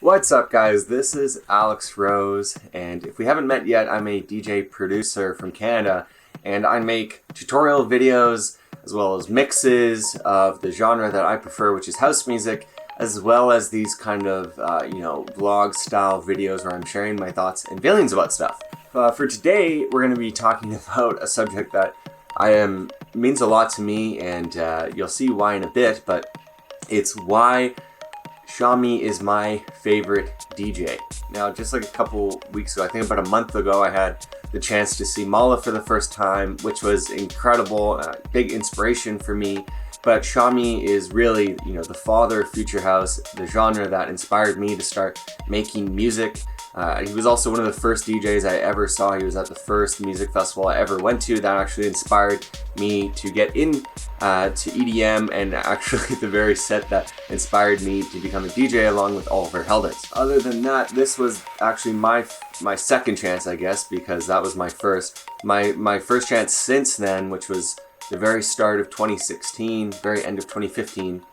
What's up, guys? This is Alex Rose, and if we haven't met yet, I'm a DJ producer from Canada, and I make tutorial videos as well as mixes of the genre that I prefer, which is house music, as well as these kind of vlog style videos where I'm sharing my thoughts and feelings about stuff. For today, we're going to be talking about a subject that means a lot to me, and you'll see why in a bit, but it's why Tchami is my favorite DJ. Now, just like a couple weeks ago, I think about a month ago, I had the chance to see Mala for the first time, which was incredible, big inspiration for me. But Tchami is really, the father of Future House, the genre that inspired me to start making music. He was also one of the first DJs I ever saw. He was at the first music festival I ever went to that actually inspired me to get in to EDM, and actually the very set that inspired me to become a DJ along with Oliver Heldens. Other than that, this was actually my second chance, I guess, because that was my first chance since then, which was the very start of 2016, very end of 2015.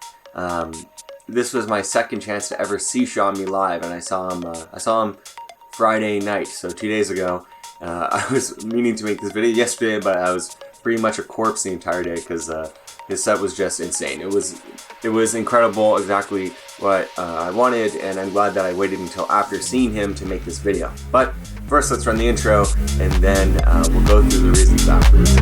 This was my second chance to ever see Tchami live, and I saw him Friday night, so 2 days ago. I was meaning to make this video yesterday, but I was pretty much a corpse the entire day because his set was just insane. It was incredible, exactly what I wanted, and I'm glad that I waited until after seeing him to make this video. But first, let's run the intro, and then we'll go through the reasons afterwards.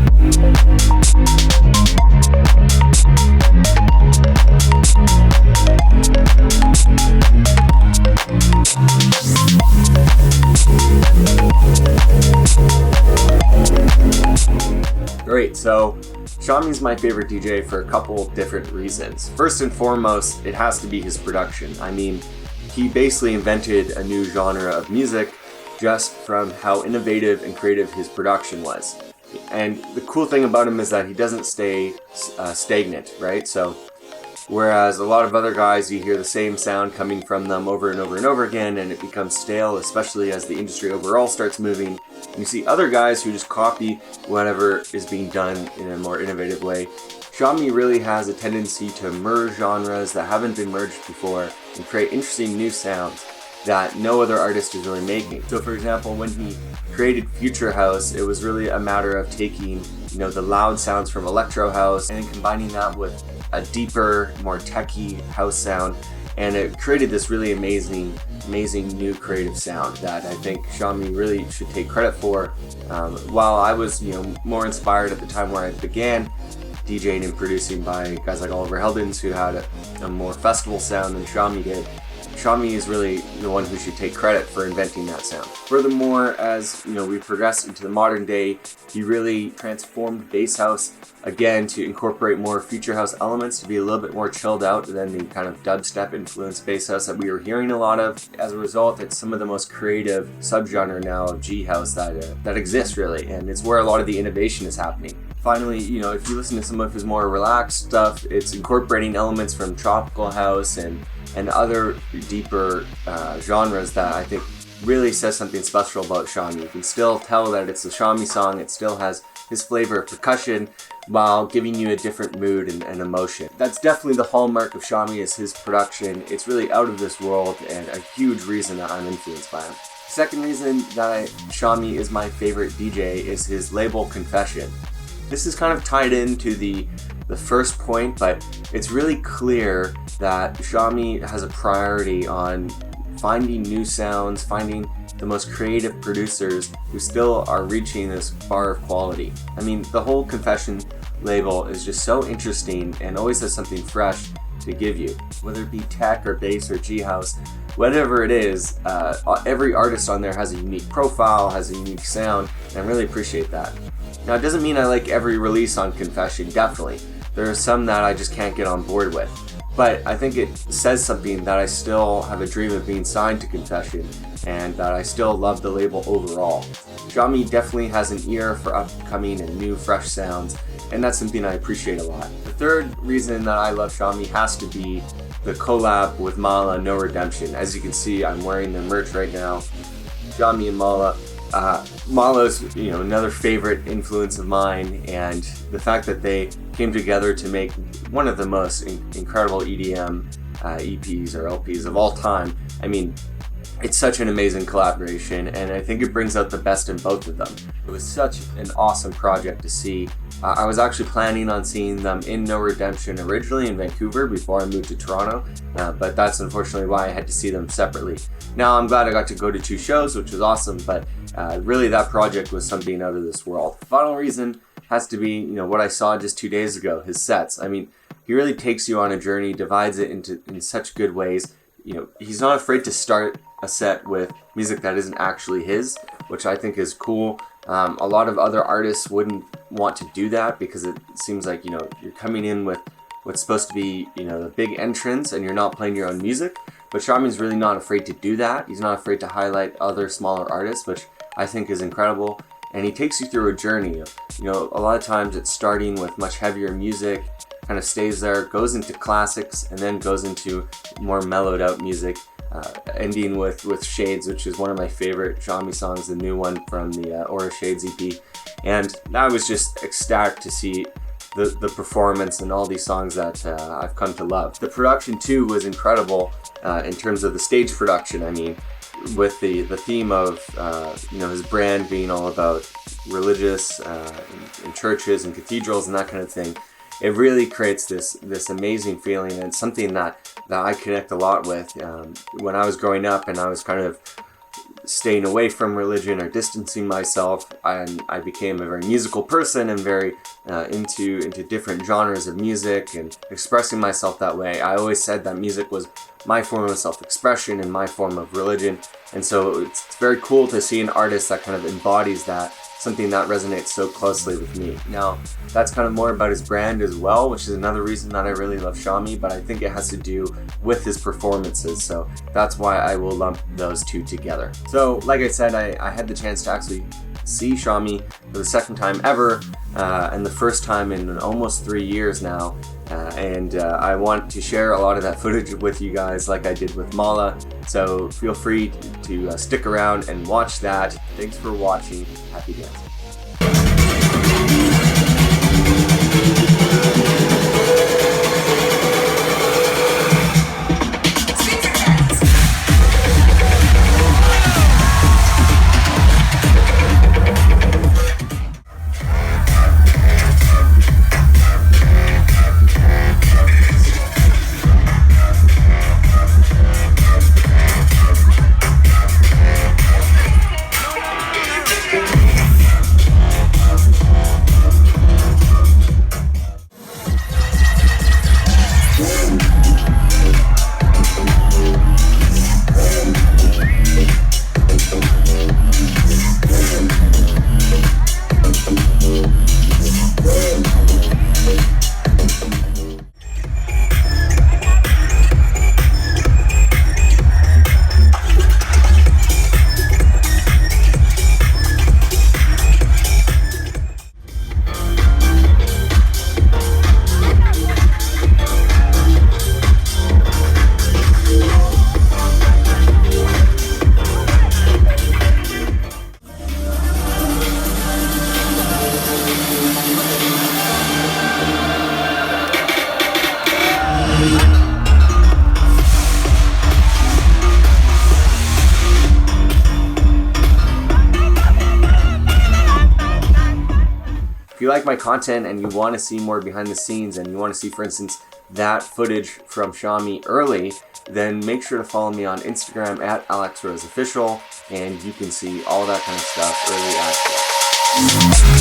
Great, so Tchami's my favorite DJ for a couple different reasons. First and foremost, it has to be his production. I mean, he basically invented a new genre of music just from how innovative and creative his production was. And the cool thing about him is that he doesn't stay stagnant, right? So whereas a lot of other guys, you hear the same sound coming from them over and over and over again, and it becomes stale, especially as the industry overall starts moving. And you see other guys who just copy whatever is being done in a more innovative way. Tchami really has a tendency to merge genres that haven't been merged before and create interesting new sounds that no other artist is really making. So for example, when he created Future House, it was really a matter of taking, the loud sounds from electro house and combining that with a deeper, more techie house sound, and it created this really amazing new creative sound that I think Tchami really should take credit for. While I was, more inspired at the time where I began DJing and producing by guys like Oliver Heldens, who had a more festival sound than Tchami did. Tchami is really the one who should take credit for inventing that sound. Furthermore, as we progress into the modern day, he really transformed bass house again to incorporate more future house elements, to be a little bit more chilled out than the kind of dubstep influenced bass house that we were hearing a lot of. As a result, it's some of the most creative subgenre now of G house that exists really, and it's where a lot of the innovation is happening. Finally, if you listen to some of his more relaxed stuff, it's incorporating elements from tropical house and other deeper genres that I think really says something special about Tchami. You can still tell that it's a Tchami song. It still has his flavor of percussion while giving you a different mood and emotion. That's definitely the hallmark of Tchami, is his production. It's really out of this world and a huge reason that I'm influenced by him. Second reason that Tchami is my favorite DJ is his label Confession. This is kind of tied into the first point, but it's really clear that Tchami has a priority on finding new sounds, finding the most creative producers who still are reaching this bar of quality. I mean, the whole Confession label is just so interesting and always has something fresh to give you. Whether it be tech or bass or G house, whatever it is, every artist on there has a unique profile, has a unique sound, and I really appreciate that. Now, it doesn't mean I like every release on Confession, definitely. There are some that I just can't get on board with. But I think it says something that I still have a dream of being signed to Confession, and that I still love the label overall. Tchami definitely has an ear for upcoming and new, fresh sounds, and that's something I appreciate a lot. The third reason that I love Tchami has to be the collab with Mala, No Redemption. As you can see, I'm wearing their merch right now. Tchami and Mala. Mala's, another favorite influence of mine, and the fact that they came together to make one of the most incredible EDM EPs or LPs of all time, I mean, it's such an amazing collaboration, and I think it brings out the best in both of them. It was such an awesome project to see. I was actually planning on seeing them in No Redemption originally in Vancouver before I moved to Toronto, but that's unfortunately why I had to see them separately. Now I'm glad I got to go to 2 shows, which was awesome, but really that project was something out of this world. The final reason has to be, what I saw just 2 days ago, his sets. I mean, he really takes you on a journey, divides it in such good ways. He's not afraid to start a set with music that isn't actually his, which I think is cool. A lot of other artists wouldn't want to do that because it seems like, you're coming in with what's supposed to be, the big entrance and you're not playing your own music. But Tchami's really not afraid to do that. He's not afraid to highlight other smaller artists, which I think is incredible. And he takes you through a journey. A lot of times it's starting with much heavier music, kind of stays there, goes into classics, and then goes into more mellowed out music, ending with Shades, which is one of my favorite Tchami songs, the new one from the Aura Shades EP. And I was just ecstatic to see the performance and all these songs that I've come to love. The production too was incredible in terms of the stage production. I mean, with the theme of his brand being all about religious in churches and cathedrals and that kind of thing, it really creates this amazing feeling, and something that I connect a lot with. When I was growing up and I was kind of staying away from religion or distancing myself, I became a very musical person and very into different genres of music and expressing myself that way. I always said that music was my form of self-expression and my form of religion, and so it's very cool to see an artist that kind of embodies that, something that resonates so closely with me. Now, that's kind of more about his brand as well, which is another reason that I really love Tchami, but I think it has to do with his performances, so that's why I will lump those two together. So, like I said, I had the chance to actually see Tchami for the second time ever, and the first time in almost 3 years now, and I want to share a lot of that footage with you guys like I did with Mala, so feel free to stick around and watch that. Thanks for watching. Happy dancing. If you like my content and you want to see more behind the scenes and you want to see, for instance, that footage from Tchami early, then make sure to follow me on Instagram at alexroseofficial, and you can see all that kind of stuff early access.